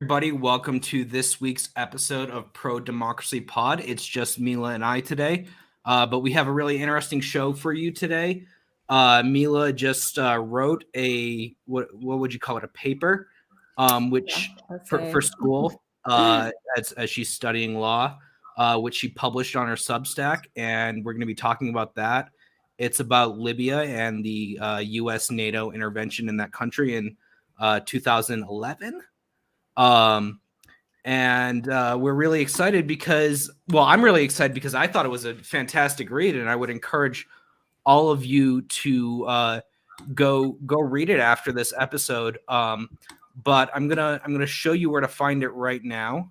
Everybody, welcome to this week's episode of Pro Democracy Pod. It's just Mila and I today, but we have a really interesting show for you today. Mila just wrote a what would you call it? A paper, which for school as she's studying law, which she published on her Substack, and we're going to be talking about that. It's about Libya and the U.S. NATO intervention in that country in 2011. And we're really excited because, well, I'm really excited because I thought it was a fantastic read, and I would encourage all of you to go read it after this episode. But I'm gonna show you where to find it right now.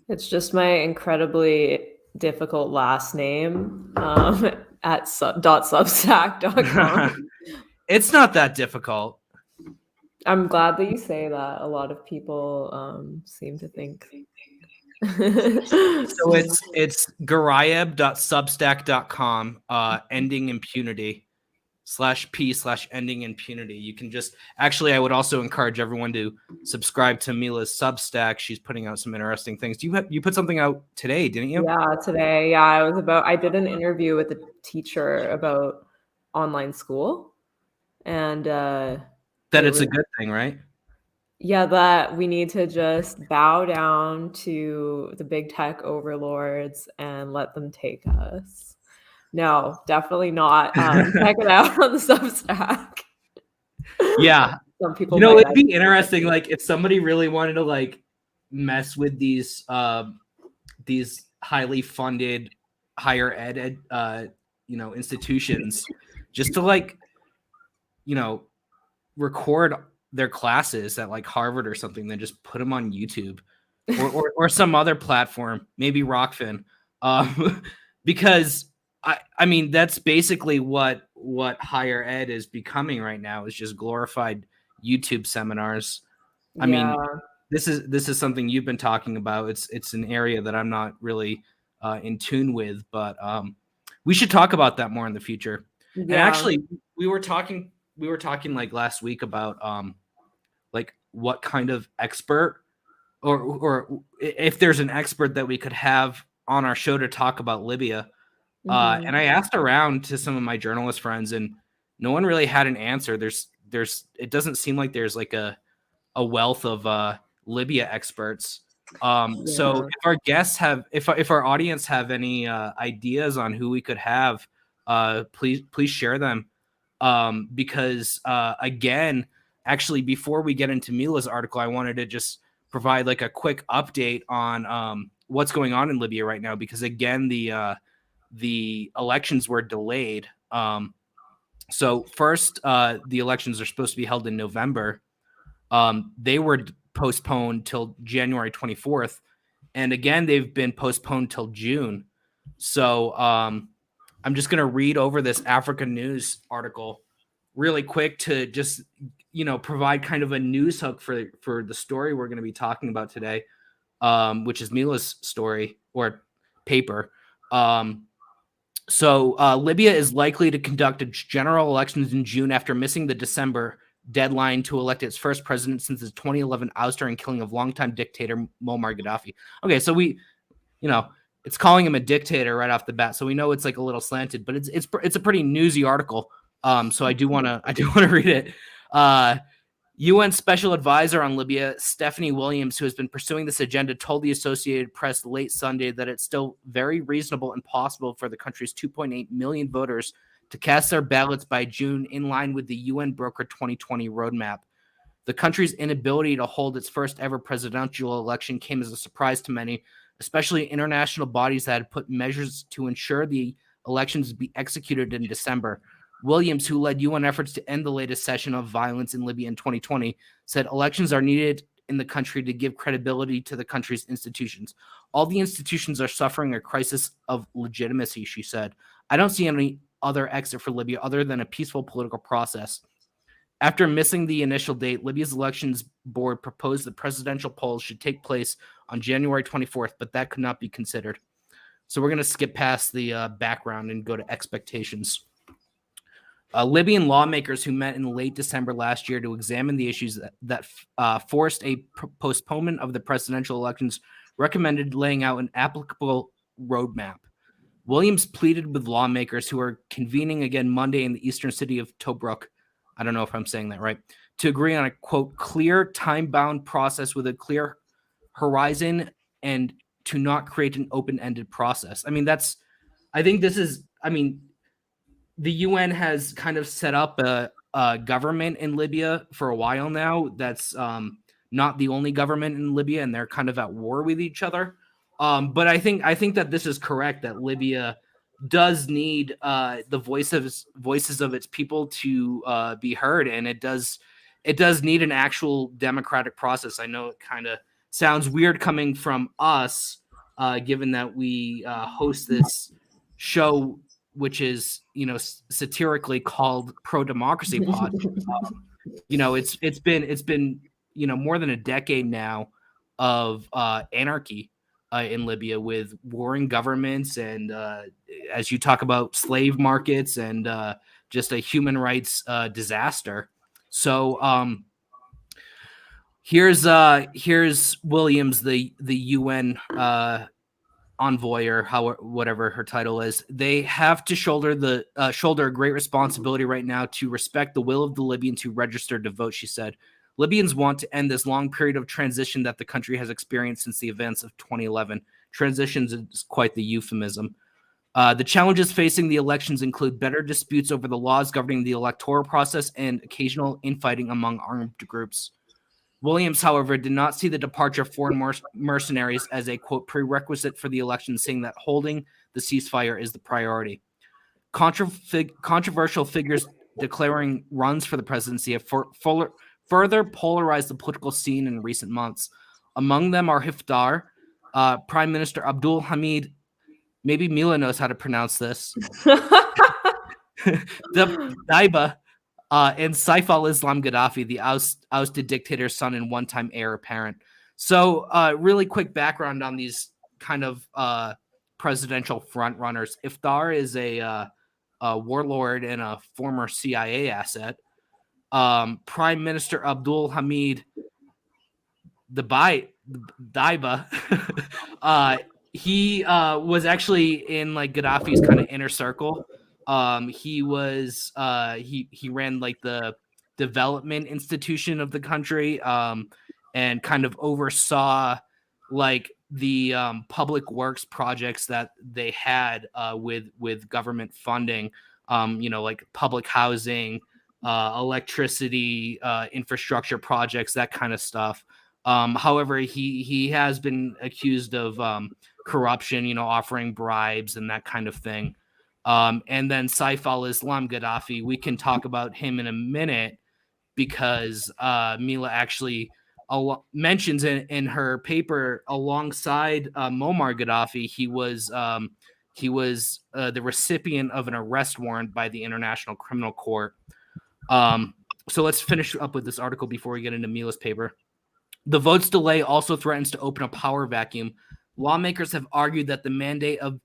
It's just my incredibly difficult last name at .substack.com. It's not that difficult. I'm glad that you say that. A lot of people seem to think. So it's garayeb.substack.com, ending impunity /p/ending impunity. You can just I would also encourage everyone to subscribe to Mila's Substack. She's putting out some interesting things. You put something out today, didn't you? Yeah, today. Yeah, I did an interview with a teacher about online school, and that it's a good thing, right? Yeah, that we need to just bow down to the big tech overlords and let them take us. No, definitely not. Check it out on the Substack. Yeah. Some people, it'd be interesting, like if somebody really wanted to like mess with these highly funded higher ed institutions, just to like record their classes at like Harvard or something, then just put them on YouTube or some other platform, maybe Rockfin, because I mean that's basically what higher ed is becoming right now, is just glorified YouTube seminars. I mean, this is something you've been talking about. It's an area that I'm not really in tune with, but we should talk about that more in the future. Yeah. And actually, we were talking like last week about like what kind of expert or if there's an expert that we could have on our show to talk about Libya. And I asked around to some of my journalist friends, and no one really had an answer. It doesn't seem like there's like a wealth of Libya experts. So if our guests if our audience have any ideas on who we could have, please share them. Because again, actually, before we get into Mila's article, I wanted to just provide like a quick update on what's going on in Libya right now, because again, the elections were delayed. So first, the elections are supposed to be held in November. They were postponed till January 24th. And again, they've been postponed till June. So I'm just going to read over this Africa News article really quick to just, provide kind of a news hook for the story we're going to be talking about today, which is Mila's story or paper. So Libya is likely to conduct its general elections in June after missing the December deadline to elect its first president since his 2011 ouster and killing of longtime dictator Muammar Gaddafi. Okay, so it's calling him a dictator right off the bat, so we know it's like a little slanted, but it's a pretty newsy article. So I do want to read it. UN Special Advisor on Libya, Stephanie Williams, who has been pursuing this agenda, told the Associated Press late Sunday that it's still very reasonable and possible for the country's 2.8 million voters to cast their ballots by June, in line with the UN brokered 2020 roadmap. The country's inability to hold its first ever presidential election came as a surprise to many, especially international bodies that had put measures to ensure the elections be executed in December. Williams, who led UN efforts to end the latest session of violence in Libya in 2020, said elections are needed in the country to give credibility to the country's institutions. All the institutions are suffering a crisis of legitimacy, she said. I don't see any other exit for Libya other than a peaceful political process. After missing the initial date, Libya's elections board proposed that presidential polls should take place on January 24th, but that could not be considered. So we're going to skip past the background and go to expectations. Libyan lawmakers who met in late December last year to examine the issues that forced a postponement of the presidential elections recommended laying out an applicable roadmap. Williams pleaded with lawmakers who are convening again Monday in the eastern city of Tobruk, I don't know if I'm saying that right, to agree on a, quote, clear time-bound process with a clear horizon and to not create an open-ended process. I mean, the UN has kind of set up a government in Libya for a while now. That's not the only government in Libya, and they're kind of at war with each other. But I think that this is correct, that Libya does need the voices of its people to be heard, and it does need an actual democratic process. I know it kind of sounds weird coming from us, given that we host this show, which is, satirically called Pro Democracy Pod. It's been more than a decade now of anarchy in Libya, with warring governments and as you talk about, slave markets and just a human rights disaster. So here's Williams, the UN envoy, or whatever her title is. They have to shoulder a great responsibility right now to respect the will of the Libyans who registered to vote, she said. Libyans want to end this long period of transition that the country has experienced since the events of 2011. Transitions is quite the euphemism. The challenges facing the elections include better disputes over the laws governing the electoral process and occasional infighting among armed groups. Williams, however, did not see the departure of foreign mercenaries as a, quote, prerequisite for the election, saying that holding the ceasefire is the priority. Controversial figures declaring runs for the presidency have further polarized the political scene in recent months. Among them are Hiftar, Prime Minister Abdul Hamid, maybe Mila knows how to pronounce this, Daiba, and Saif al-Islam Gaddafi, the ousted dictator's son and one-time heir apparent. So really quick background on these kind of presidential frontrunners. Iftar is a warlord and a former CIA asset. Prime Minister Abdul Hamid Daiba, he was actually in like Gaddafi's kind of inner circle. He ran like the development institution of the country, and kind of oversaw like the public works projects that they had with government funding, like public housing, electricity, infrastructure projects, that kind of stuff. However, he has been accused of corruption, offering bribes and that kind of thing. And then Saif al-Islam Gaddafi, we can talk about him in a minute, because Mila actually mentions in her paper, alongside Muammar Gaddafi, he was the recipient of an arrest warrant by the International Criminal Court. So let's finish up with this article before we get into Mila's paper. The vote's delay also threatens to open a power vacuum. Lawmakers have argued that the mandate of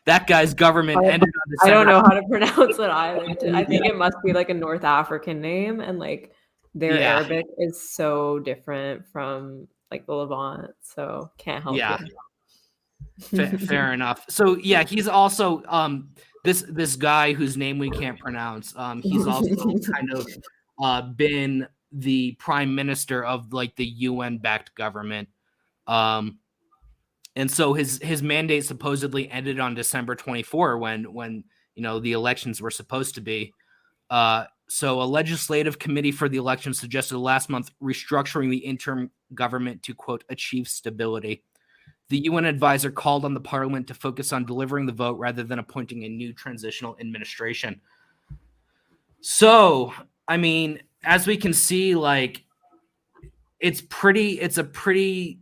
that guy's government ended on December. I don't know how to pronounce it either. I think it must be like a North African name, and like their Arabic is so different from like the Levant, so can't help it. Fair enough. So yeah, he's also this guy whose name we can't pronounce. He's also kind of been the prime minister of like the UN-backed government. And so his mandate supposedly ended on December 24, when the elections were supposed to be. So a legislative committee for the election suggested last month restructuring the interim government to, quote, achieve stability. The UN advisor called on the parliament to focus on delivering the vote rather than appointing a new transitional administration. So, I mean, as we can see, like, it's a pretty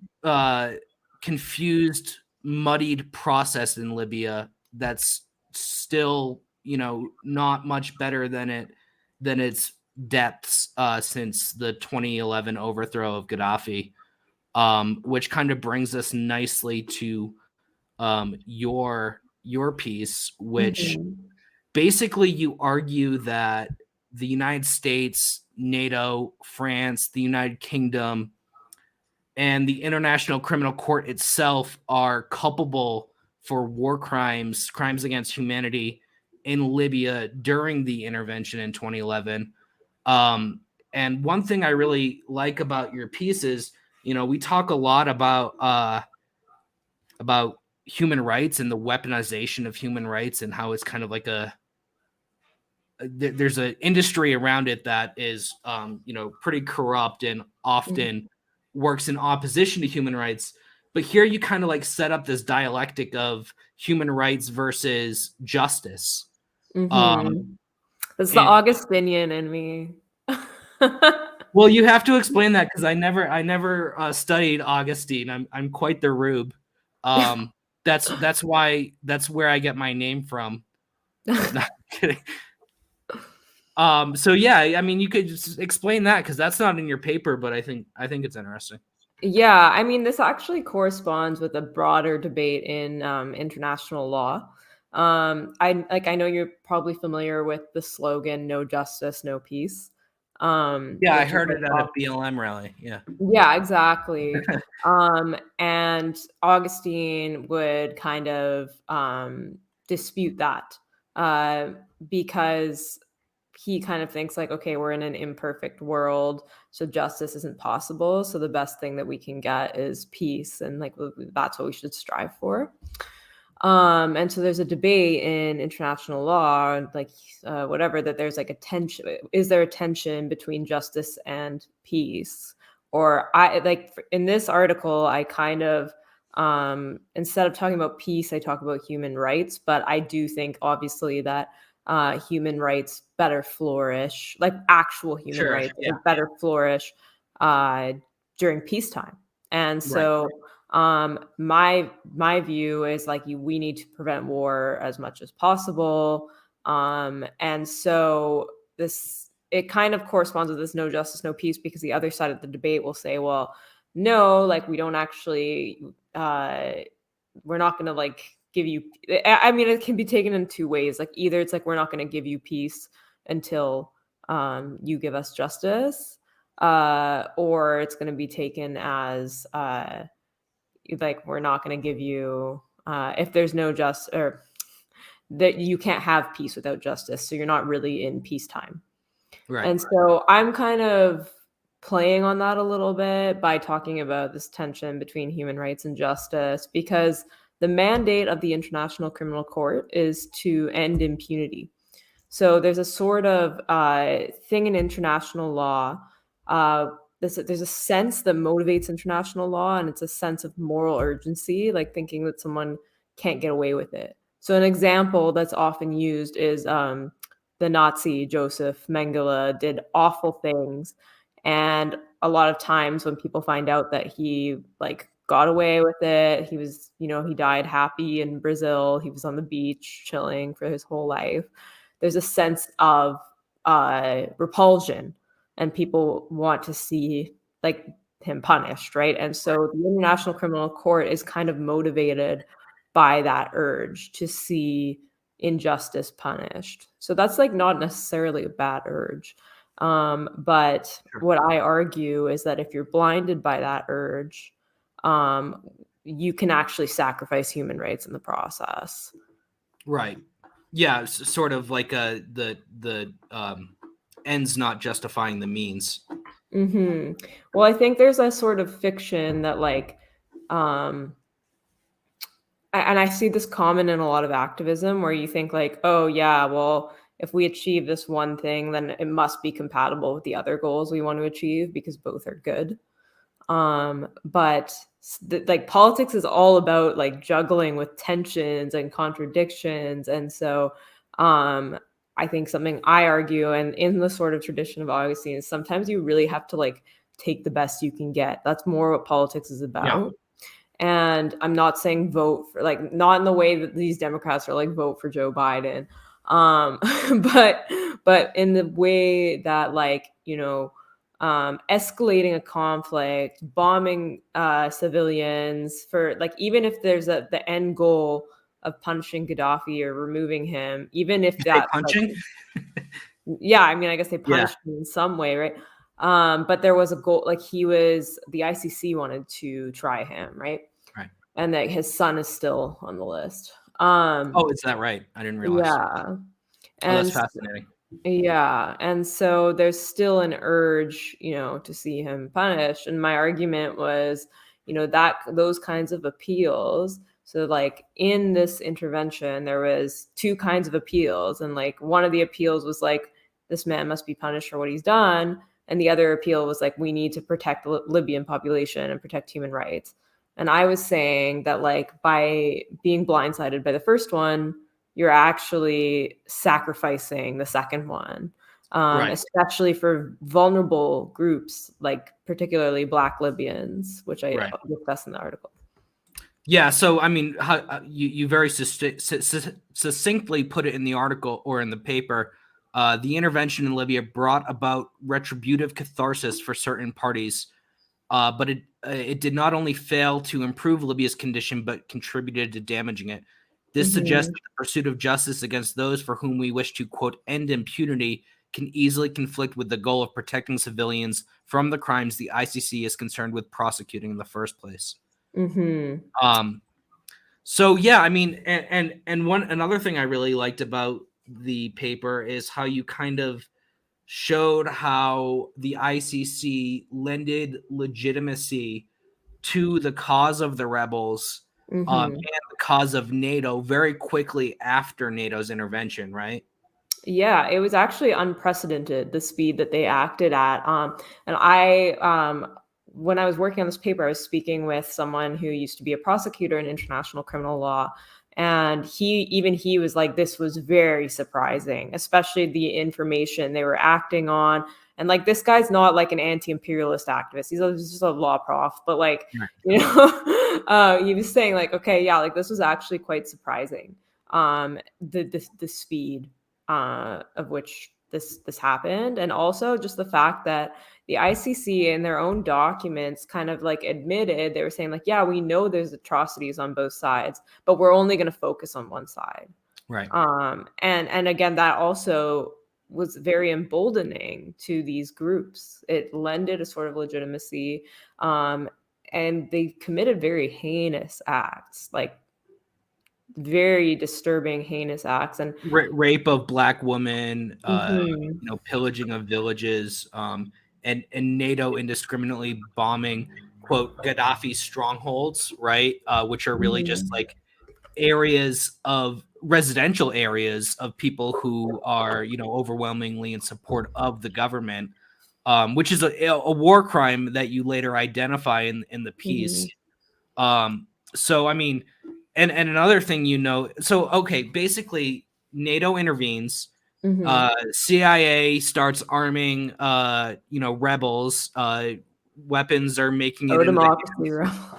confused, muddied process in Libya that's still, not much better than its depths since the 2011 overthrow of Gaddafi, which kind of brings us nicely to your piece, which basically you argue that the United States, NATO, France, the United Kingdom, and the International Criminal Court itself are culpable for war crimes, crimes against humanity in Libya during the intervention in 2011. And one thing I really like about your piece is, we talk a lot about human rights and the weaponization of human rights and how it's kind of like there's an industry around it that is, pretty corrupt and often works in opposition to human rights. But here you kind of like set up this dialectic of human rights versus justice. It's the Augustinian in me. Well, you have to explain that because I never studied Augustine. I'm quite the rube. That's where I get my name from. Not kidding. So yeah, I mean, you could just explain that because that's not in your paper, but I think it's interesting. Yeah, I mean, this actually corresponds with a broader debate in international law. I know you're probably familiar with the slogan "No justice, no peace." Yeah, I heard it at a BLM rally. Yeah, exactly. And Augustine would kind of dispute that because he kind of thinks like, okay, we're in an imperfect world, so justice isn't possible. So the best thing that we can get is peace, and like that's what we should strive for. And so there's a debate in international law, like whatever, that there's like a tension. Is there a tension between justice and peace? Or I like in this article, I kind of instead of talking about peace, I talk about human rights. But I do think obviously that human rights better flourish, like actual human rights better flourish during peacetime. And so my view is like we need to prevent war as much as possible. And so it kind of corresponds with this no justice, no peace, because the other side of the debate will say, well, no, like we don't actually, we're not going to like give you, I mean, it can be taken in two ways. Like either it's like, we're not going to give you peace until you give us justice, or it's going to be taken as like, we're not going to give you, if there's no justice, or that you can't have peace without justice. So you're not really in peacetime. Right. And so I'm kind of playing on that a little bit by talking about this tension between human rights and justice, because the mandate of the International Criminal Court is to end impunity. So there's a sort of thing in international law. There's a sense that motivates international law, and it's a sense of moral urgency, like thinking that someone can't get away with it. So an example that's often used is the Nazi Joseph Mengele did awful things. And a lot of times when people find out that he like got away with it, he was, he died happy in Brazil. He was on the beach chilling for his whole life. There's a sense of repulsion, and people want to see like him punished, right? And so the International Criminal Court is kind of motivated by that urge to see injustice punished. So that's like not necessarily a bad urge. But what I argue is that if you're blinded by that urge, you can actually sacrifice human rights in the process. Right. Yeah, sort of like the ends not justifying the means. Mm-hmm. Well, I think there's a sort of fiction that like, and I see this common in a lot of activism where you think like, oh yeah, well, if we achieve this one thing, then it must be compatible with the other goals we want to achieve because both are good. But like politics is all about like juggling with tensions and contradictions. And so I think something I argue, and in the sort of tradition of Augustine, is sometimes you really have to like take the best you can get. That's more what politics is about. Yeah. And I'm not saying vote for, like, not in the way that these Democrats are like vote for Joe Biden, but in the way that like, escalating a conflict, bombing civilians for like, even if there's the end goal of punishing Gaddafi or removing him, even if You say that's punching? yeah, I mean, I guess they Yeah. punished him in some way, right? But there was a goal, like the ICC wanted to try him, right? Right. And that his son is still on the list. Oh, is that right? I didn't realize. Yeah. Oh, that's And fascinating. yeah, and so there's still an urge, to see him punished. And my argument was, that those kinds of appeals. So like in this intervention, there was two kinds of appeals, and like one of the appeals was like this man must be punished for what he's done, and the other appeal was like we need to protect the Libyan population and protect human rights. And I was saying that like by being blindsided by the first one, you're actually sacrificing the second one, Right. especially for vulnerable groups, like particularly Black Libyans, which I discuss in the article. Yeah, so I mean, you very succinctly put it in the article or in the paper. The intervention in Libya brought about retributive catharsis for certain parties, but it did not only fail to improve Libya's condition, but contributed to damaging it. This suggests that the pursuit of justice against those for whom we wish to, quote, end impunity can easily conflict with the goal of protecting civilians from the crimes the ICC is concerned with prosecuting in the first place. So yeah, I mean, and another thing I really liked about the paper is how you kind of showed how the ICC lended legitimacy to the cause of the rebels and the cause of NATO very quickly after NATO's intervention, right? Yeah, it was actually unprecedented, the speed that they acted at. And when I was working on this paper, I was speaking with someone who used to be a prosecutor in international criminal law. And he was like, this was very surprising, especially the information they were acting on. And like, this guy's not like an anti-imperialist activist. He's just a law prof, but like, he was saying like, okay, yeah, like this was actually quite surprising. The speed of which this happened, and also just the fact that the ICC in their own documents kind of like admitted, they were saying like, yeah, we know there's atrocities on both sides, but we're only going to focus on one side, right? And again, that also was very emboldening to these groups. It lended a sort of legitimacy, and they committed very heinous acts, like very disturbing, heinous acts, and rape of Black women, pillaging of villages, and NATO indiscriminately bombing, quote, Gaddafi's strongholds, right? Which are really just like residential areas of people who are, overwhelmingly in support of the government, which is a war crime that you later identify in the piece. So, I mean, and another thing, so, okay, basically NATO intervenes, CIA starts arming, rebels, weapons are making it pro-democracy rebels.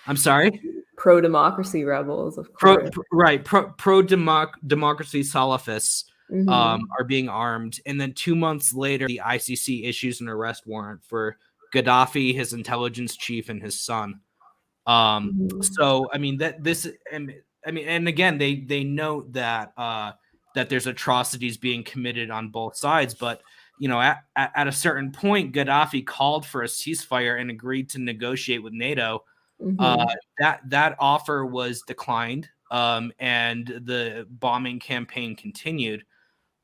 I'm sorry? Pro-democracy rebels, of course. Pro-democracy Salafists are being armed. And then 2 months later, the ICC issues an arrest warrant for Gaddafi, his intelligence chief, and his son. So, I mean, and again, they note that that there's atrocities being committed on both sides, but at a certain point, Gaddafi called for a ceasefire and agreed to negotiate with NATO. That offer was declined, and the bombing campaign continued.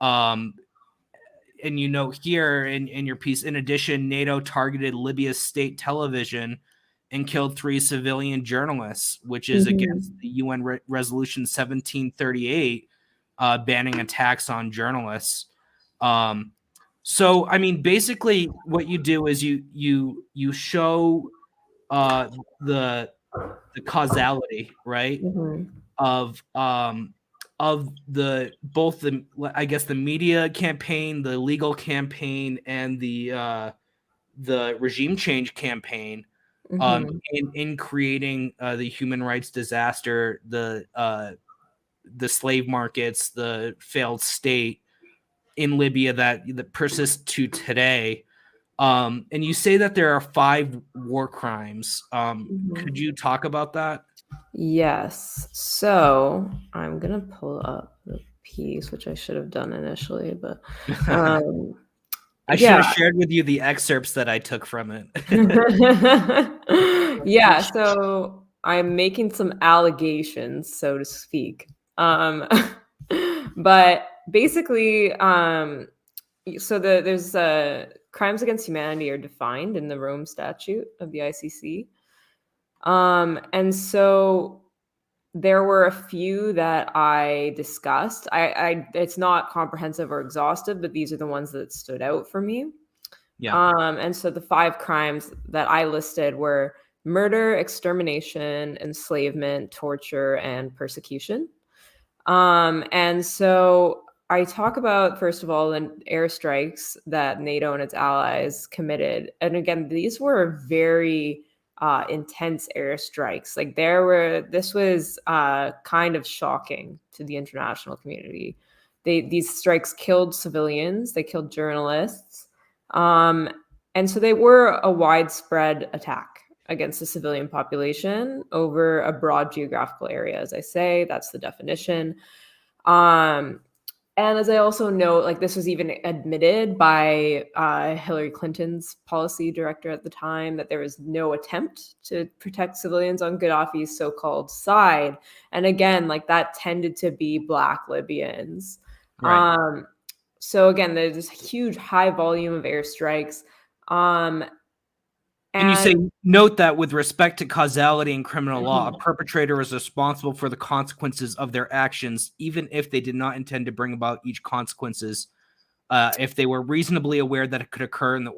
And here in your piece, in addition, NATO targeted Libya's state television and killed 3 civilian journalists, which is against the UN Resolution 1738, banning attacks on journalists. So, I mean, basically, what you do is you show the causality, right, of the both the, I guess, the media campaign, the legal campaign, and the regime change campaign, in creating the human rights disaster, the slave markets, the failed state in Libya that persists to today. And you say that there are 5 war crimes. Could you talk about that? Yes. So I'm gonna pull up the piece, which I should have done initially, but I should have shared with you the excerpts that I took from it. Yeah, so I'm making some allegations, so to speak. But basically, so there's crimes against humanity are defined in the Rome Statute of the ICC. And so there were a few that I discussed. It's not comprehensive or exhaustive, but these are the ones that stood out for me. Yeah. And so the 5 crimes that I listed were murder, extermination, enslavement, torture, and persecution. And so I talk about, first of all, the airstrikes that NATO and its allies committed. And again, these were very intense airstrikes. Like this was kind of shocking to the international community. These strikes killed civilians, they killed journalists. And so they were a widespread attack against the civilian population over a broad geographical area. As I say, that's the definition. And as I also note, like this was even admitted by Hillary Clinton's policy director at the time, that there was no attempt to protect civilians on Gaddafi's so-called side. And again, like that tended to be Black Libyans. Right. So again, there's this huge high volume of airstrikes. And you say, note that with respect to causality in criminal law, a perpetrator is responsible for the consequences of their actions, even if they did not intend to bring about each consequences, if they were reasonably aware that it could occur in the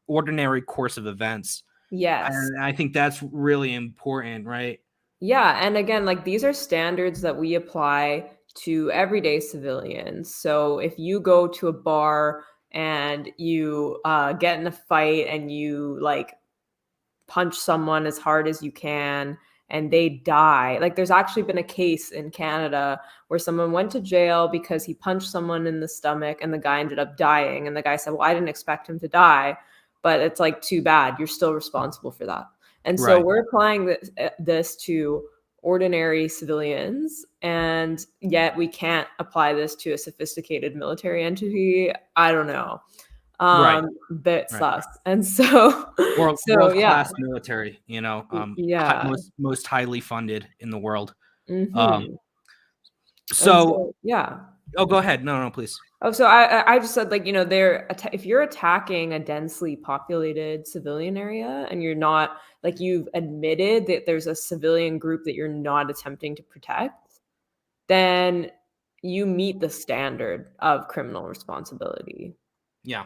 ordinary course of events. Yes. And I think that's really important, right? Yeah. And again, like these are standards that we apply to everyday civilians. So if you go to a bar and you get in a fight and you like punch someone as hard as you can and they die. Like there's actually been a case in Canada where someone went to jail because he punched someone in the stomach and the guy ended up dying. And the guy said, well, I didn't expect him to die, but it's like, too bad. You're still responsible for that. And so we're applying this to ordinary civilians, and yet we can't apply this to a sophisticated military entity. I don't know. Bit sus. And so world-class military, yeah, most highly funded in the world. Yeah. Oh, go ahead. No, please. Oh, so I just said, like, if you're attacking a densely populated civilian area and you're not, like, you've admitted that there's a civilian group that you're not attempting to protect, then you meet the standard of criminal responsibility. Yeah.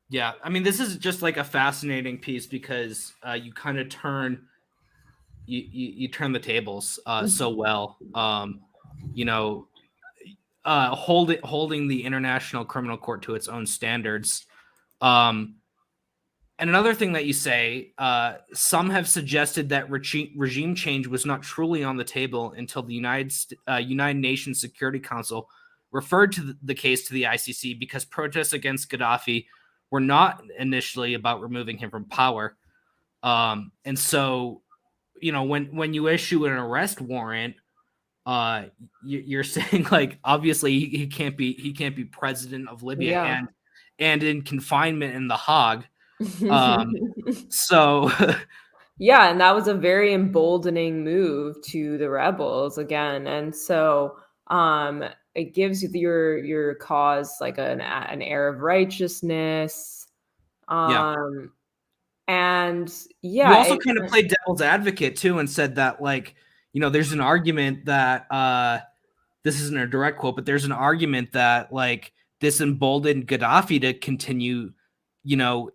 Yeah. I mean, this is just like a fascinating piece because you kind of turn the tables so well. Holding the International Criminal Court to its own standards. And another thing that you say, some have suggested that regime change was not truly on the table until the United Nations Security Council referred to the case to the ICC because protests against Gaddafi were not initially about removing him from power. And so, when you issue an arrest warrant, you're saying, like, obviously he can't be president of Libya and in confinement in The Hague. So yeah, and that was a very emboldening move to the rebels again. And so it gives your cause like an air of righteousness. And you also kind of played devil's advocate too and said that, like, there's an argument that this isn't a direct quote, but there's an argument that, like, this emboldened Gaddafi to continue,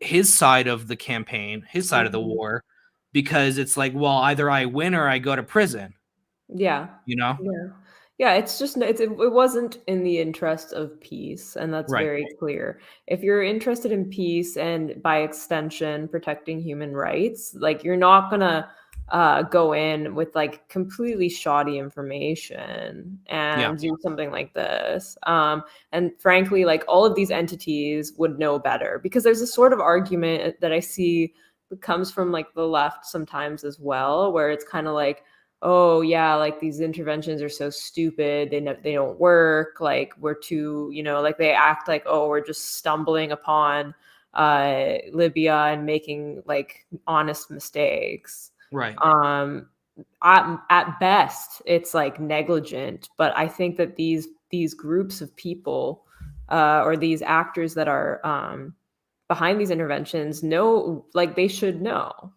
his side of the campaign, his side of the war, because it's like, well, either I win or I go to prison. Yeah. Yeah, it's just it wasn't in the interest of peace, and that's very clear. If you're interested in peace and by extension protecting human rights, like, you're not gonna go in with like completely shoddy information and do something like this. And frankly, like, all of these entities would know better, because there's a sort of argument that I see comes from like the left sometimes as well, where it's kind of like, oh yeah, like these interventions are so stupid, they don't work, like we're too, like they act like, oh, we're just stumbling upon Libya and making like honest mistakes. Right. At best it's like negligent, but I think that these groups of people or these actors that are behind these interventions know, like they should know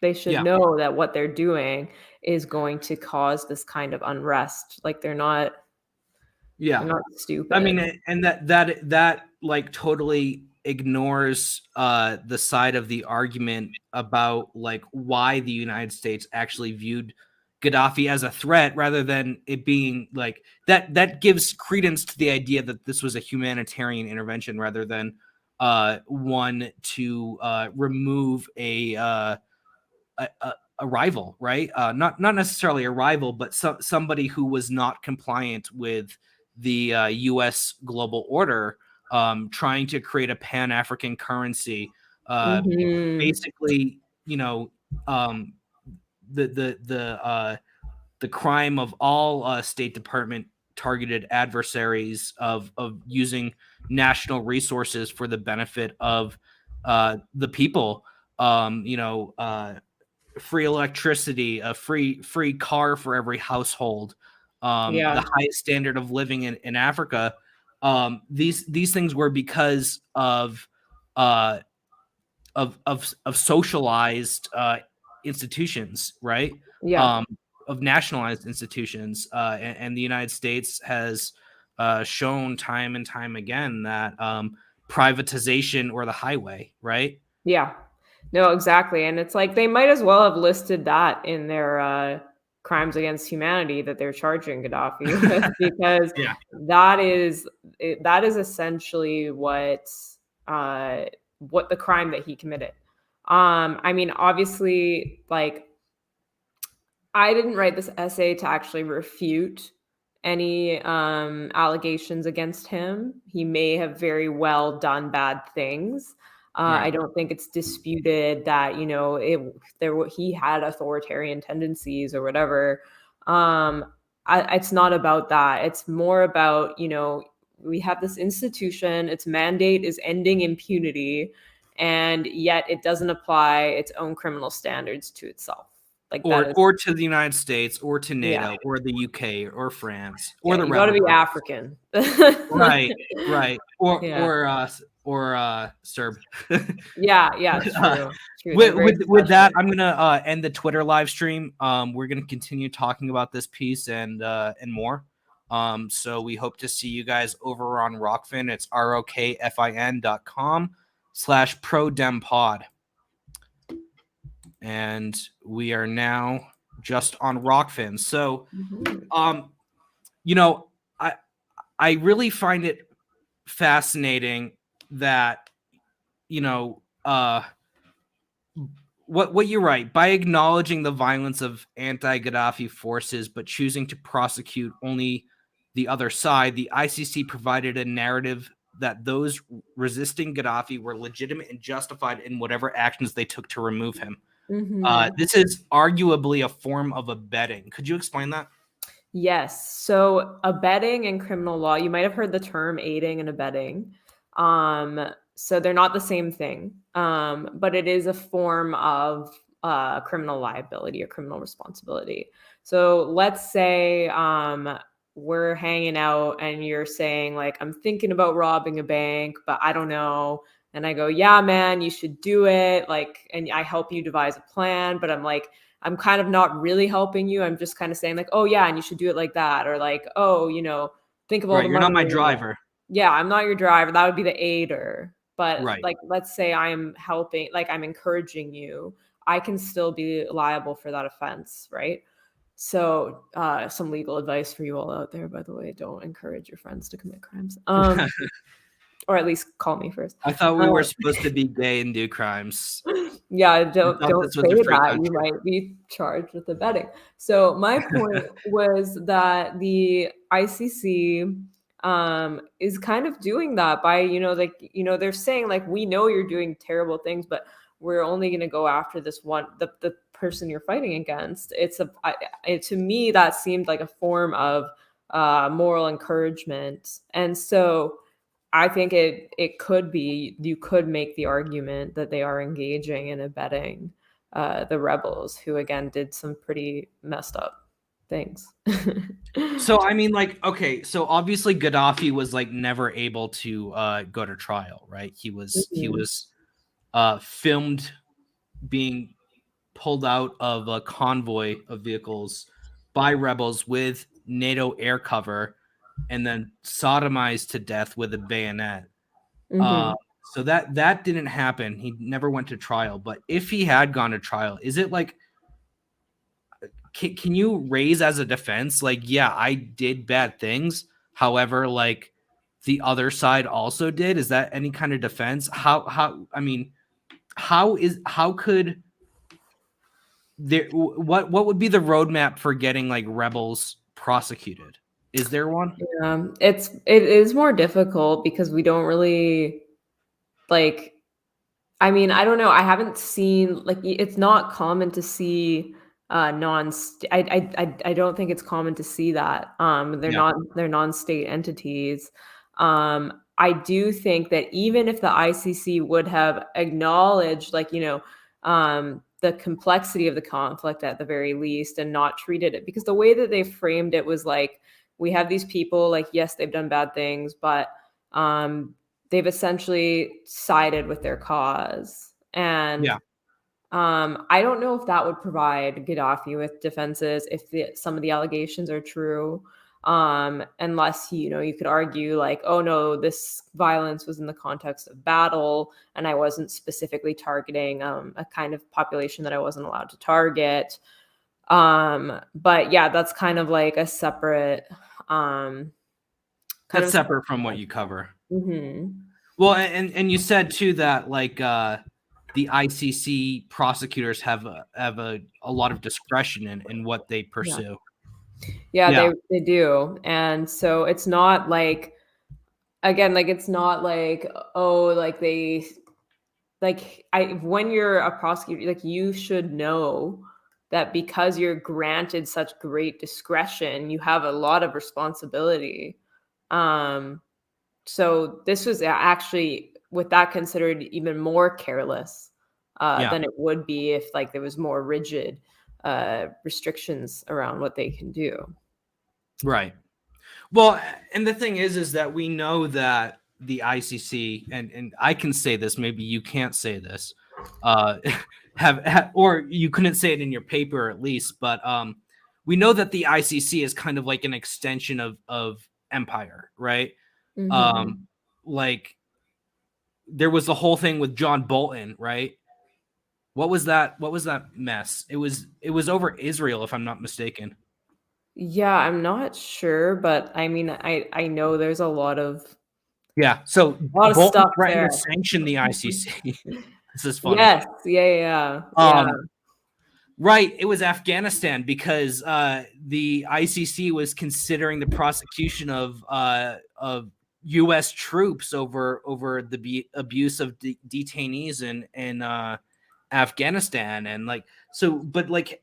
that what they're doing is going to cause this kind of unrest. Like they're not stupid. I mean, and that like totally ignores the side of the argument about like why the United States actually viewed Gaddafi as a threat rather than it being like that gives credence to the idea that this was a humanitarian intervention rather than one to remove a rival, right? Not necessarily a rival, but somebody who was not compliant with the U.S. global order, trying to create a Pan-African currency, basically, the crime of all State Department targeted adversaries of using national resources for the benefit of the people. Free electricity, a free car for every household, the highest standard of living in Africa. These things were because of socialized institutions, right? Of nationalized institutions, and the United States has shown time and time again that privatization or the highway, right? Yeah. No, exactly. And it's like they might as well have listed that in their crimes against humanity that they're charging Gaddafi with, because that is essentially what the crime that he committed. I mean, obviously, like I didn't write this essay to actually refute any allegations against him. He may have very well done bad things. I don't think it's disputed that he had authoritarian tendencies or whatever. It's not about that. It's more about we have this institution. Its mandate is ending impunity, and yet it doesn't apply its own criminal standards to itself. Like or to the United States, or to NATO, or the UK, or France, or the you got to be African, right, or Serb. It's true. With that, I'm gonna end the Twitter live stream. We're gonna continue talking about this piece and more. So we hope to see you guys over on Rockfin. It's rokfin.com/ProDemPod. And we are now just on Rockfin. So, I really find it fascinating that, what you're right, by acknowledging the violence of anti-Gaddafi forces, but choosing to prosecute only the other side, the ICC provided a narrative that those resisting Gaddafi were legitimate and justified in whatever actions they took to remove him. This is arguably a form of abetting. Could you explain that? Yes. So abetting in criminal law, you might have heard the term aiding and abetting. So they're not the same thing, but it is a form of criminal liability or criminal responsibility. So let's say we're hanging out and you're saying like, I'm thinking about robbing a bank, but I don't know. And I go, yeah, man, you should do it. Like, and I help you devise a plan, but I'm like, I'm kind of not really helping you. I'm just kind of saying like, oh yeah, and you should do it like that. Or like, oh, think of all the money. You're not my driver. Yeah, I'm not your driver. That would be the aider. But like, let's say I'm helping, like I'm encouraging you. I can still be liable for that offense, right? So some legal advice for you all out there, by the way, don't encourage your friends to commit crimes. Or at least call me first. I thought we were supposed to be gay and do crimes. Yeah, don't say that. You might be charged with abetting. So my point was that the ICC is kind of doing that by, they're saying like, we know you're doing terrible things, but we're only going to go after this one, the person you're fighting against. To me, that seemed like a form of moral encouragement. And so I think it could be, you could make the argument that they are engaging and abetting the rebels, who again did some pretty messed up things. So I mean, like, okay, so obviously Gaddafi was like never able to go to trial, right? He was filmed being pulled out of a convoy of vehicles by rebels with NATO air cover and then sodomized to death with a bayonet. So that didn't happen. He never went to trial. But if he had gone to trial, is it like, can you raise as a defense, like, yeah, I did bad things, however, like, the other side also did? Is that any kind of defense? I mean, how could there, what would be the roadmap for getting like rebels prosecuted? Is there one? Yeah, it is more difficult because we don't really, like, I mean, I don't know. I haven't seen, like, it's not common to see I don't think it's common to see that. They're non-state entities. I do think that even if the ICC would have acknowledged, like, the complexity of the conflict at the very least, and not treated it, because the way that they framed it was like, we have these people, like, yes, they've done bad things, but they've essentially sided with their cause. And I don't know if that would provide Gaddafi with defenses if some of the allegations are true. Unless, you could argue like, oh no, this violence was in the context of battle, and I wasn't specifically targeting a kind of population that I wasn't allowed to target. But yeah, that's kind of like a separate that's separate from what you cover. Mm-hmm. Well, and you said too that like the ICC prosecutors have a lot of discretion in what they pursue. Yeah. They do. And so it's not like, again, like, it's not like, oh, like when you're a prosecutor, like, you should know that because you're granted such great discretion, you have a lot of responsibility. So this was actually, with that considered, even more careless than it would be if, like, there was more rigid restrictions around what they can do. Right. Well, and the thing is that we know that the ICC, and I can say this, maybe you can't say this, have or you couldn't say it in your paper at least, but we know that the ICC is kind of like an extension of empire, right? Mm-hmm. Like, there was the whole thing with John Bolton, right? What was that mess? It was over Israel, if I'm not mistaken. Yeah, I'm not sure, but I mean, I know there's a lot of so Bolton stuff threatened there. to sanction the ICC. This is funny. Yes, yeah. Right, it was Afghanistan, because the ICC was considering the prosecution of U.S. troops over the abuse of detainees in Afghanistan, and like, so, but like,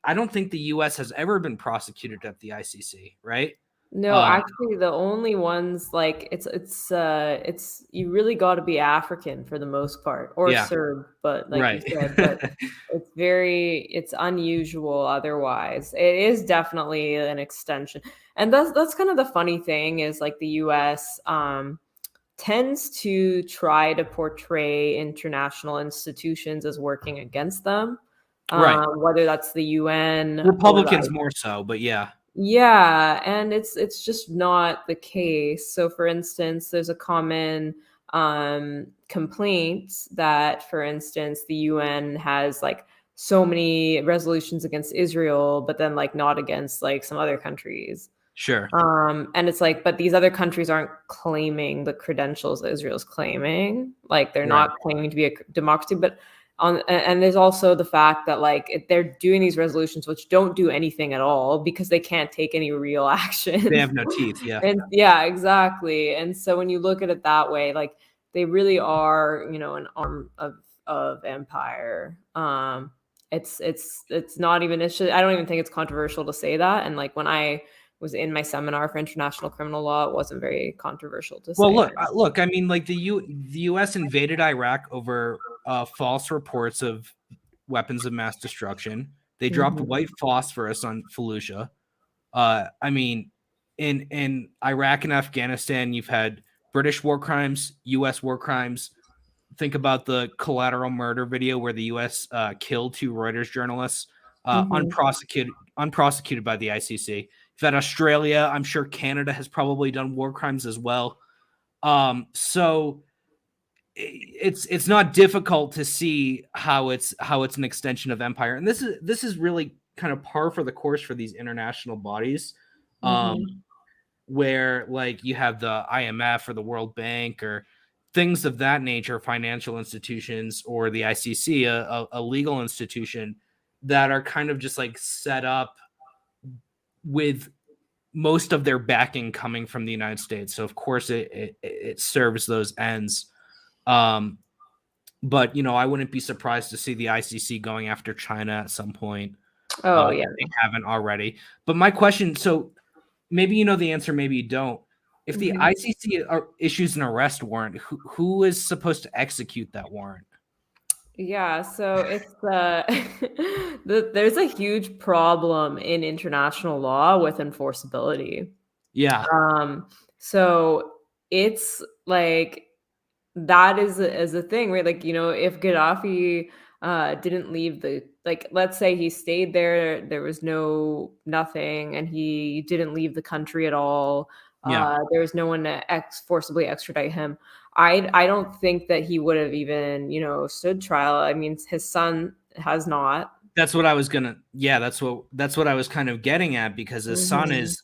I don't think the U.S. has ever been prosecuted at the ICC, right? No, actually, the only ones, like, it's you really got to be African for the most part, or Serb, but like you said, but it's unusual otherwise. It is definitely an extension, and that's kind of the funny thing, is like the U.S. Tends to try to portray international institutions as working against them, right? Whether that's the UN, Republicans more so, but yeah. Yeah, and it's just not the case. So, for instance, there's a common complaint that, for instance, the UN has like so many resolutions against Israel, but then like not against like some other countries. Sure. And it's like, but these other countries aren't claiming the credentials that Israel's claiming. Like, they're not claiming to be a democracy, but and there's also the fact that like they're doing these resolutions which don't do anything at all because they can't take any real action. They have no teeth. Yeah. And yeah, exactly. And so when you look at it that way, like, they really are, an arm of of empire. It's not even, I don't even think it's controversial to say that. And like when I was in my seminar for international criminal law, it wasn't very controversial to say. Well, look, I mean, like the U.S. invaded Iraq over false reports of weapons of mass destruction. They dropped white phosphorus on Fallujah. I mean, in Iraq and Afghanistan, you've had British war crimes, U.S. war crimes. Think about the collateral murder video where the U.S. Killed 2 Reuters journalists, unprosecuted by the ICC. You've had Australia. I'm sure Canada has probably done war crimes as well. So it's not difficult to see how it's an extension of empire, and this is really kind of par for the course for these international bodies, where like you have the IMF or the World Bank or things of that nature, financial institutions, or the ICC, a legal institution that are kind of just like set up with most of their backing coming from the United States. So of course it serves those ends. But I wouldn't be surprised to see the ICC going after China at some point. Oh yeah, if they haven't already. But my question, so maybe you know the answer, maybe you don't. If the ICC issues an arrest warrant, who is supposed to execute that warrant? Yeah, so it's there's a huge problem in international law with enforceability. Yeah. So it's like that is a thing, right? Like, if Gaddafi didn't leave let's say he stayed there was nothing, and he didn't leave the country at all. There was no one to forcibly extradite him. I don't think that he would have even, stood trial. I mean, his son has not. That's what I was gonna. Yeah, that's what I was kind of getting at, because his son is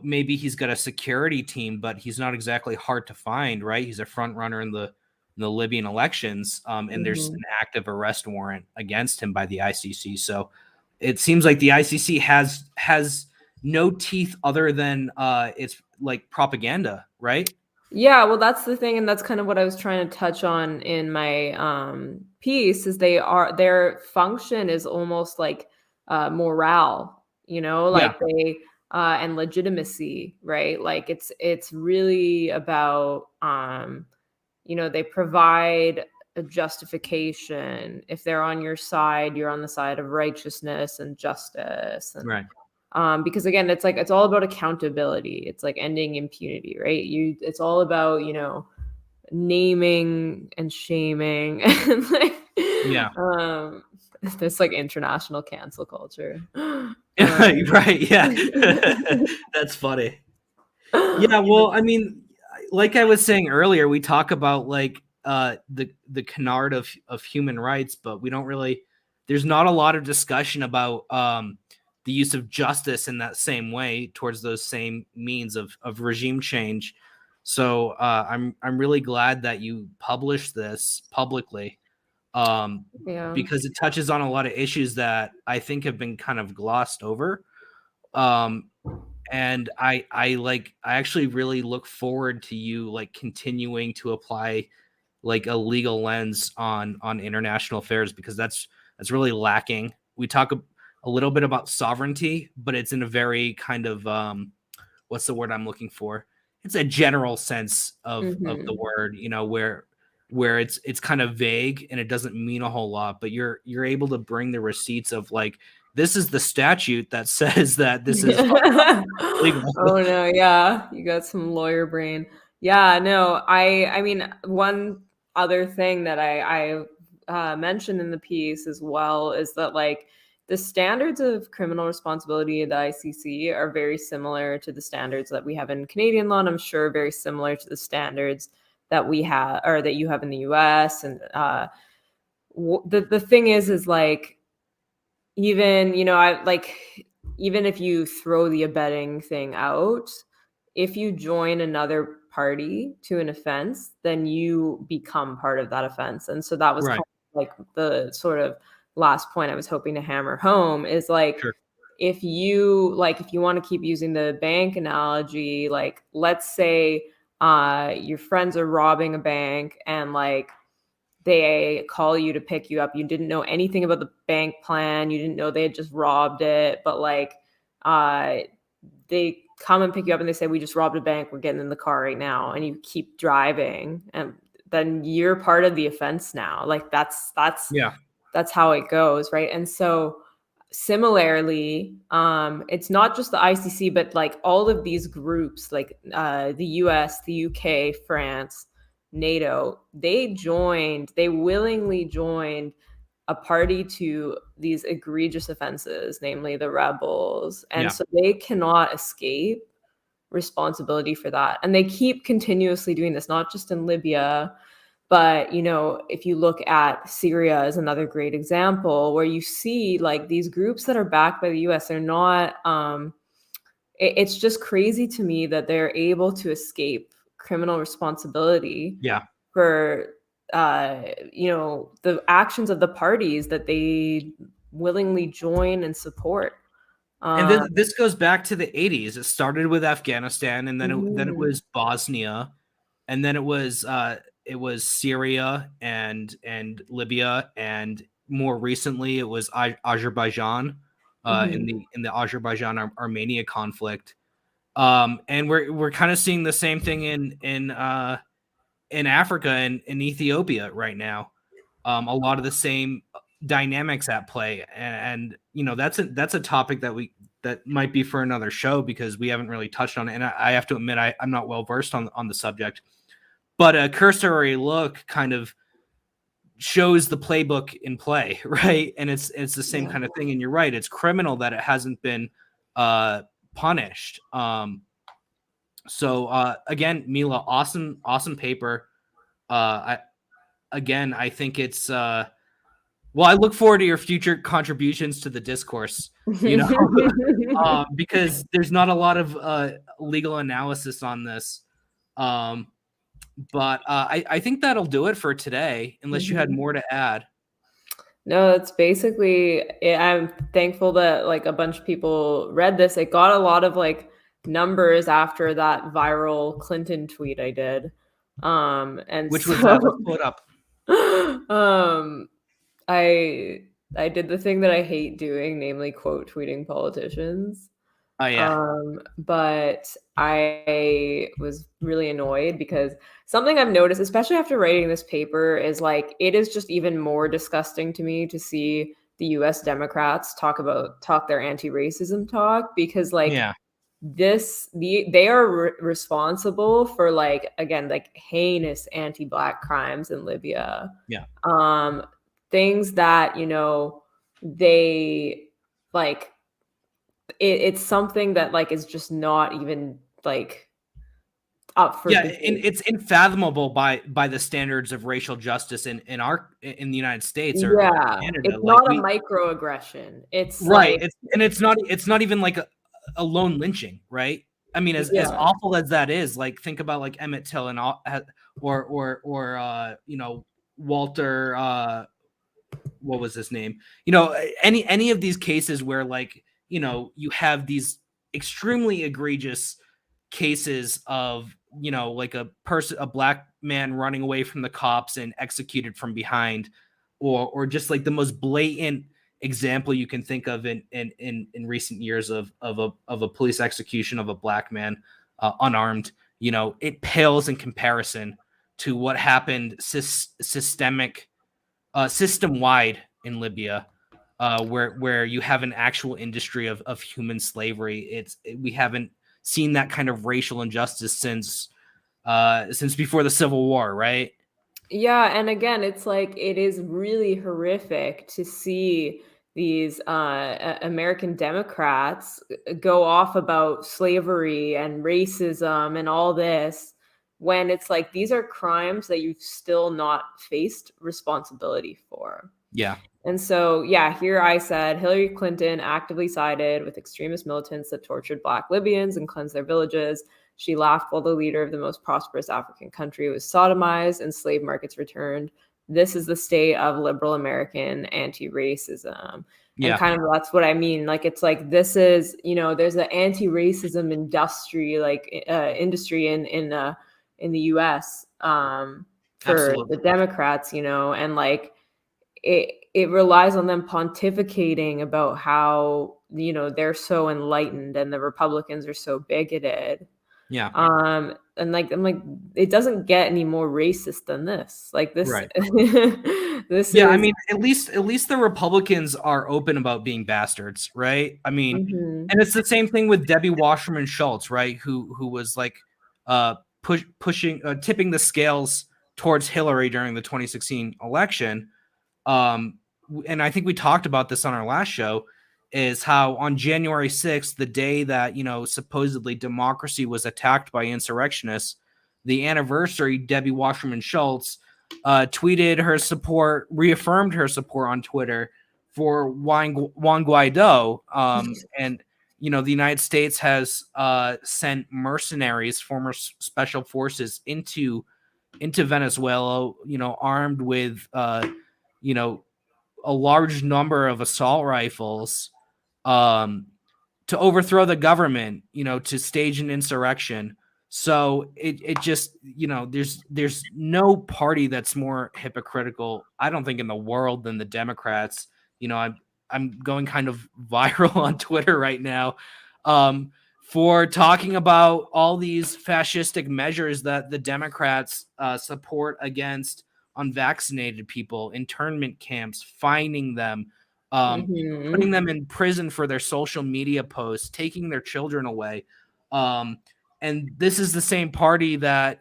maybe he's got a security team, but he's not exactly hard to find, right? He's a front runner in the Libyan elections, and there's an active arrest warrant against him by the ICC. So it seems like the ICC has no teeth other than it's like propaganda, right? Yeah, well, that's the thing, and that's kind of what I was trying to touch on in my piece. Is their function is almost like morale, they and legitimacy, right? Like it's really about they provide a justification. If they're on your side, you're on the side of righteousness and justice, and right. Because again, it's all about accountability. It's like ending impunity, right? It's all about, naming and shaming, and there's like international cancel culture. Right. Yeah. That's funny. Yeah. Well, I mean, like I was saying earlier, we talk about like the canard of human rights, but we don't really, there's not a lot of discussion about the use of justice in that same way towards those same means of regime change. So I'm really glad that you published this publicly, because it touches on a lot of issues that I think have been kind of glossed over. And I actually really look forward to you like continuing to apply like a legal lens on international affairs, because that's really lacking. We talk a little bit about sovereignty, but it's in a very kind of what's the word I'm looking for? It's a general sense of the word, where it's kind of vague and it doesn't mean a whole lot, but you're able to bring the receipts of like, this is the statute that says that this is legal. Oh no, yeah, you got some lawyer brain. Yeah, no, I mean, one other thing that I mentioned in the piece as well is that like the standards of criminal responsibility at the ICC are very similar to the standards that we have in Canadian law, and I'm sure very similar to the standards that we have, or that you have in the US. And the thing is like, even, even if you throw the abetting thing out, if you join another party to an offense, then you become part of that offense. And so that was kind of like the sort of last point I was hoping to hammer home, is like, if you want to keep using the bank analogy, like let's say your friends are robbing a bank, and like they call you to pick you up. You didn't know anything about the bank plan. You didn't know they had just robbed it. But like, they come and pick you up and they say, we just robbed a bank. We're getting in the car right now. And you keep driving, and then you're part of the offense now. Like that's how it goes. Right. And so similarly, it's not just the ICC, but like all of these groups, like the US, the UK, France, NATO, they willingly joined a party to these egregious offenses, namely the rebels. And so they cannot escape responsibility for that. And they keep continuously doing this, not just in Libya, but, you know, if you look at Syria as another great example, where you see like these groups that are backed by the US, they're not, it's just crazy to me that they're able to escape criminal responsibility for, you know, the actions of the parties that they willingly join and support. And this goes back to the 80s. It started with Afghanistan, and then it was Bosnia, and then it was Syria and Libya, and more recently it was Azerbaijan in the Azerbaijan-Armenia conflict. And we're kind of seeing the same thing in Africa and in Ethiopia right now. A lot of the same dynamics at play, and you know, that's a topic that might be for another show, because we haven't really touched on it, and I have to admit I'm not well versed on the subject. But a cursory look kind of shows the playbook in play, right? And it's the same kind of thing. And you're right, it's criminal that it hasn't been punished. So again, Mila, awesome paper. I think it's well, I look forward to your future contributions to the discourse, you know, because there's not a lot of legal analysis on this. But I think that'll do it for today, unless you had more to add. No, that's basically it. I'm thankful that like a bunch of people read this. It got a lot of like numbers after that viral Clinton tweet I did. And which was that? Let's pull it up. I did the thing that I hate doing, namely quote tweeting politicians. Oh yeah. But I was really annoyed because something I've noticed, especially after writing this paper, is like it is just even more disgusting to me to see the US Democrats talk their anti-racism talk, because like they are responsible for like, again, like heinous anti-Black crimes in Libya. Things that, you know, they like it's something that like is just not even like up for and it's unfathomable by the standards of racial justice in the United States or Canada. It's not a microaggression. It's right. Like, it's not even like a lone lynching, right? I mean, as awful as that is, like think about like Emmett Till and or you know, Walter what was his name? You know, any of these cases where like, you know, you have these extremely egregious cases of, you know, like a Black man running away from the cops and executed from behind, or just like the most blatant example you can think of in recent years of a police execution of a Black man unarmed. You know, it pales in comparison to what happened system-wide in Libya, where you have an actual industry of human slavery. We haven't seen that kind of racial injustice since before the Civil War, right? Yeah, and again, it's like it is really horrific to see these American Democrats go off about slavery and racism and all this, when it's like these are crimes that you've still not faced responsibility for. Yeah. And so, here I said Hillary Clinton actively sided with extremist militants that tortured Black Libyans and cleansed their villages. She laughed while the leader of the most prosperous African country was sodomized and slave markets returned. This is the state of liberal American anti-racism. And kind of that's what I mean. Like, it's like, this is, you know, there's an anti-racism industry, like industry in the US, for Absolutely. the Democrats, and like it relies on them pontificating about how, they're so enlightened and the Republicans are so bigoted. Yeah. And like I'm like, it doesn't get any more racist than this. Like this, Right. this Yeah, is. I mean, at least the Republicans are open about being bastards, right? I mean, and it's the same thing with Debbie Wasserman Schultz, right? Who was like pushing tipping the scales towards Hillary during the 2016 election. And I think we talked about this on our last show, is how on January 6th, the day that, supposedly democracy was attacked by insurrectionists, the anniversary, Debbie Wasserman Schultz tweeted her support, reaffirmed her support on Twitter for Juan Guaido. And, the United States has sent mercenaries, former special forces into Venezuela, armed with, a large number of assault rifles to overthrow the government, to stage an insurrection. So it just, there's no party that's more hypocritical, I don't think, in the world than the Democrats. I'm going kind of viral on Twitter right now for talking about all these fascistic measures that the Democrats support against unvaccinated people, internment camps, fining them, putting them in prison for their social media posts, taking their children away. And this is the same party that,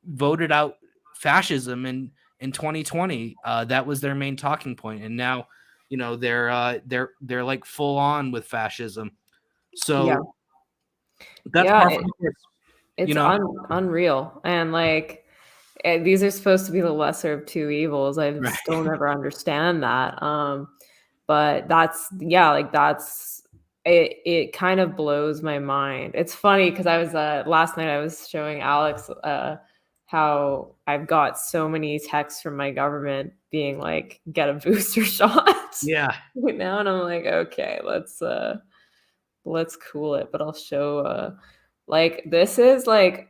voted out fascism in 2020. That was their main talking point. And now, they're like full on with fascism. So that's par for the course. It's unreal. And like, these are supposed to be the lesser of two evils. I still never understand that. But that's it kind of blows my mind. It's funny because I was last night I was showing Alex how I've got so many texts from my government being like, get a booster shot. Yeah. Right now, and I'm like, okay, let's cool it. But I'll show like, this is like,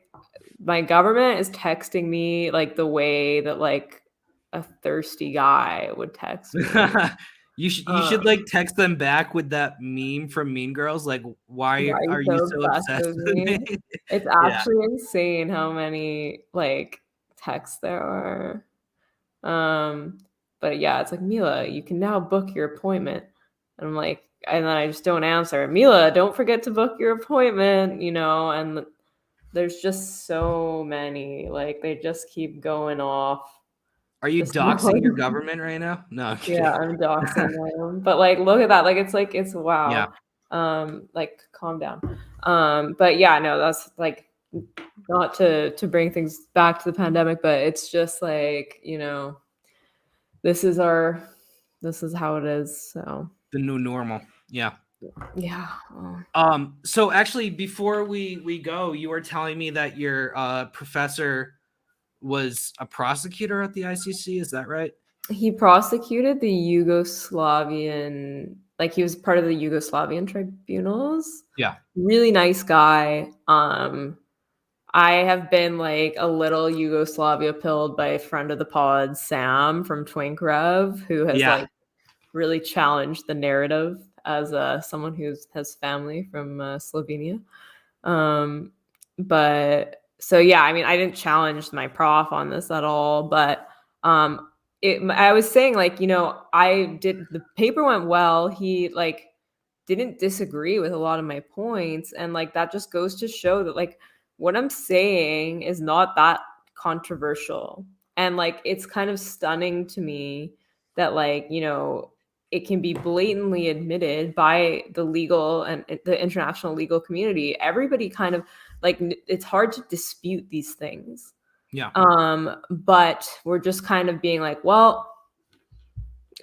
my government is texting me like the way that like a thirsty guy would text me. You should like text them back with that meme from Mean Girls, like, why are you so obsessed with me? It's actually insane how many like texts there are. But yeah, it's like, Mila, you can now book your appointment. And I'm like, and then I just don't answer. Mila, don't forget to book your appointment, and there's just so many, like, they just keep going off. Are you doxing your government right now? No. I'm yeah, I'm doxing them. But like, look at that. Like, it's wow. Yeah. Like, calm down. But yeah, no, that's like, not to bring things back to the pandemic, but it's just like, this is how it is. So the new normal. Yeah. Yeah. So actually, before we go, you were telling me that your professor was a prosecutor at the ICC. Is that right? He prosecuted the Yugoslavian, like, he was part of the Yugoslavian tribunals. Yeah. Really nice guy. I have been like a little Yugoslavia pilled by a friend of the pod, Sam from Twinkrev, who has like really challenged the narrative as someone who has family from Slovenia. But so yeah, I mean, I didn't challenge my prof on this at all, but I was saying, like, the paper went well. He like didn't disagree with a lot of my points, and like that just goes to show that like what I'm saying is not that controversial. And like, it's kind of stunning to me that like, it can be blatantly admitted by the legal and the international legal community. Everybody kind of like, it's hard to dispute these things. Yeah. But we're just kind of being like, well,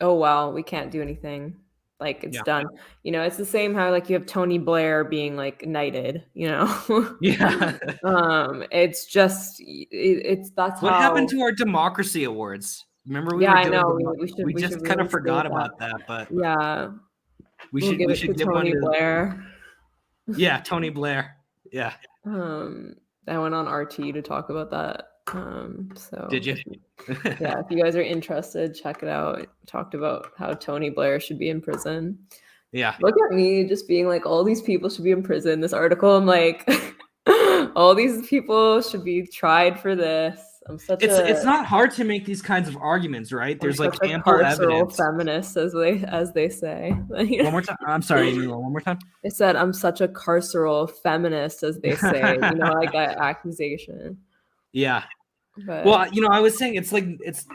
we can't do anything. Like, it's done. It's the same how like you have Tony Blair being like knighted, Yeah. It's just that's what happened to our democracy awards. Remember we I know we just kind of forgot about that, but we should give Tony Blair. Yeah, Tony Blair. Yeah. I went on RT to talk about that So did you? Yeah, if you guys are interested, check it out. It talked about how Tony Blair should be in prison. Yeah. Look at me just being like, all these people should be in prison. This article, I'm like, all these people should be tried for this. It's not hard to make these kinds of arguments, right? There's like ample evidence. Feminist, as they say. One more time. I'm sorry, Amy. One more time. I said I'm such a carceral feminist, as they say. Like that accusation. Yeah. But, well, I was saying it's like it's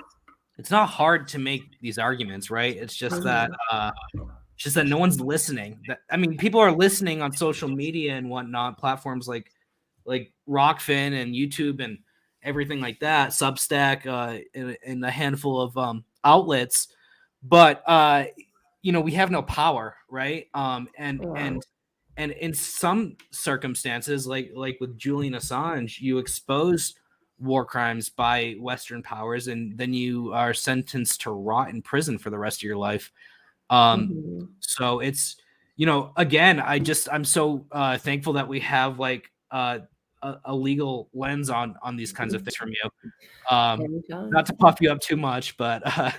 not hard to make these arguments, right? It's just that no one's listening. I mean, people are listening on social media and whatnot, platforms like Rockfin and YouTube and everything like that, Substack, in a handful of outlets, but we have no power, right? And in some circumstances, like with Julian Assange, you expose war crimes by Western powers, and then you are sentenced to rot in prison for the rest of your life. So it's, again, I'm so thankful that we have like a legal lens on these kinds of things from you. Not to puff you up too much, but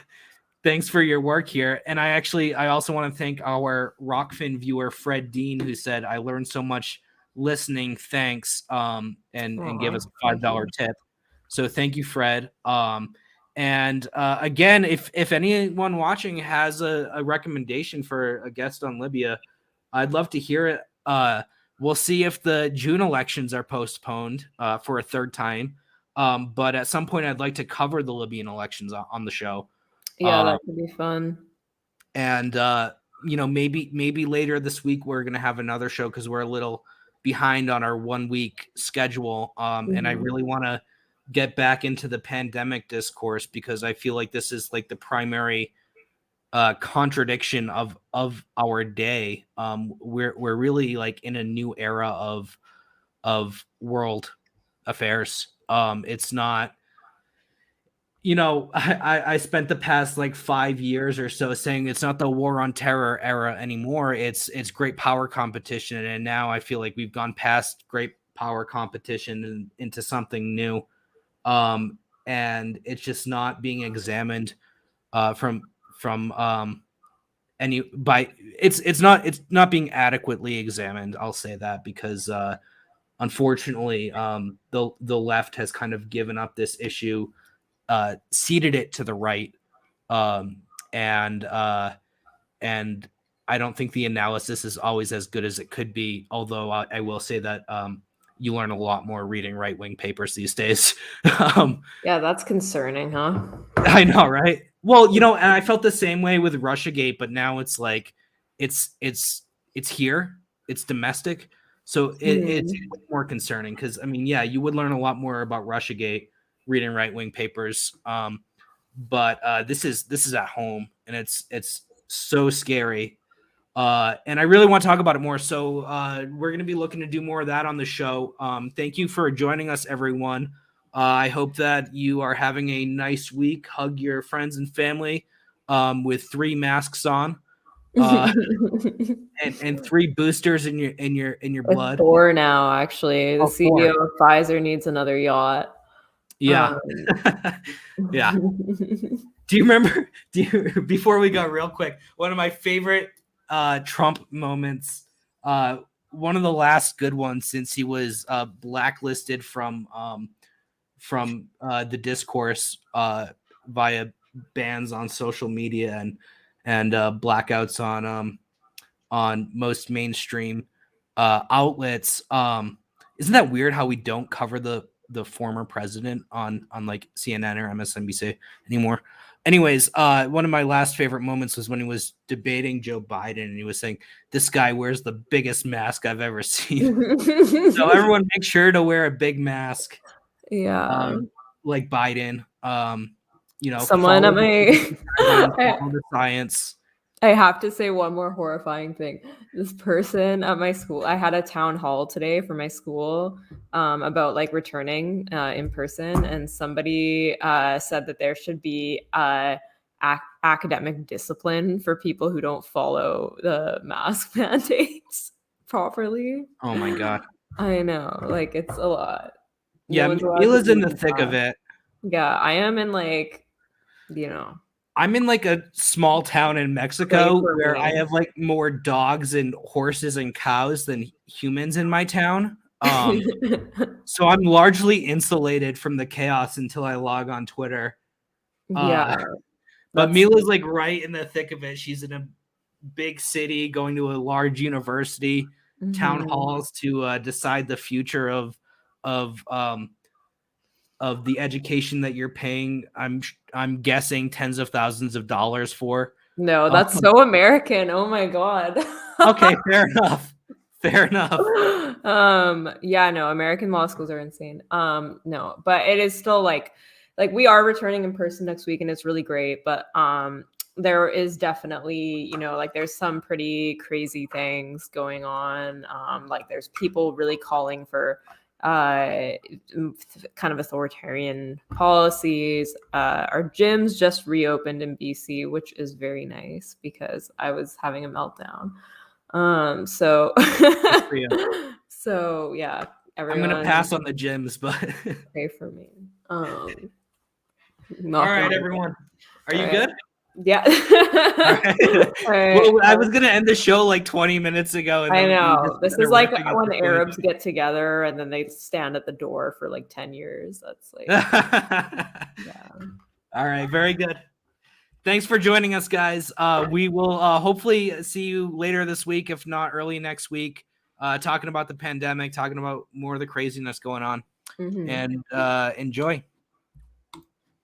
thanks for your work here. And I also want to thank our Rockfin viewer, Fred Dean, who said, I learned so much listening. Thanks. And gave us a $5 tip. So thank you, Fred. And again, if anyone watching has a recommendation for a guest on Libya, I'd love to hear it. We'll see if the June elections are postponed for a third time. But at some point, I'd like to cover the Libyan elections on the show. Yeah, that could be fun. And maybe later this week we're gonna have another show because we're a little behind on our 1 week schedule. And I really want to get back into the pandemic discourse because I feel like this is like the primary contradiction of our day. We're really like in a new era of world affairs. It's not, I spent the past like 5 years or so saying it's not the war on terror era anymore. It's great power competition. And now I feel like we've gone past great power competition and into something new. And it's just not being examined it's not being adequately examined. I'll say that because unfortunately the left has kind of given up this issue, ceded it to the right, and I don't think the analysis is always as good as it could be, although I will say that you learn a lot more reading right-wing papers these days. Yeah, that's concerning, huh? I know, right? Well, and I felt the same way with Russiagate, but now it's like it's here, it's domestic, so it's more concerning because I mean, yeah, you would learn a lot more about Russiagate reading right-wing papers, but this is at home, and it's so scary. And I really want to talk about it more. So we're going to be looking to do more of that on the show. Thank you for joining us, everyone. I hope that you are having a nice week. Hug your friends and family with 3 masks on, and 3 boosters in your blood. 4 now, actually. The CEO of Pfizer needs another yacht. Yeah. Yeah. Do you remember? Before we go, real quick, one of my favorite Trump moments, one of the last good ones since he was blacklisted from the discourse via bans on social media and blackouts on most mainstream outlets. Isn't that weird how we don't cover the former president on like CNN or MSNBC anymore? Anyways, one of my last favorite moments was when he was debating Joe Biden and he was saying, "This guy wears the biggest mask I've ever seen." So everyone make sure to wear a big mask. Yeah. Like Biden. Someone at my follow the science. I have to say one more horrifying thing. This person at my school, I had a town hall today for my school about like returning in person, and somebody said that there should be academic discipline for people who don't follow the mask mandates properly. Oh my God. I know, like it's a lot. Yeah, Mila's in the thick of it. Yeah, I am in like, I'm in like a small town in Mexico where I have like more dogs and horses and cows than humans in my town. So I'm largely insulated from the chaos until I log on Twitter. But Mila's like right in the thick of it. She's in a big city, going to a large university, town halls to decide the future of the education that you're paying. I'm guessing tens of thousands of dollars for. No, that's so American. Oh my God. Okay, fair enough. Fair enough. Yeah, no, American law schools are insane. No, but it is still like we are returning in person next week and it's really great, but there is definitely, like there's some pretty crazy things going on. Like there's people really calling for kind of authoritarian policies. Our gyms just reopened in BC, which is very nice because I was having a meltdown. So yeah, everyone, I'm gonna pass on the gyms, but pray for me. All right, everyone, are you good? Yeah. All right. Well, I was gonna end the show like 20 minutes ago. And I know this is like when Arabs get together and then they stand at the door for like 10 years. That's like, yeah. All right, very good. Thanks for joining us, guys. We will hopefully see you later this week, if not early next week, talking about the pandemic, talking about more of the craziness going on, and enjoy.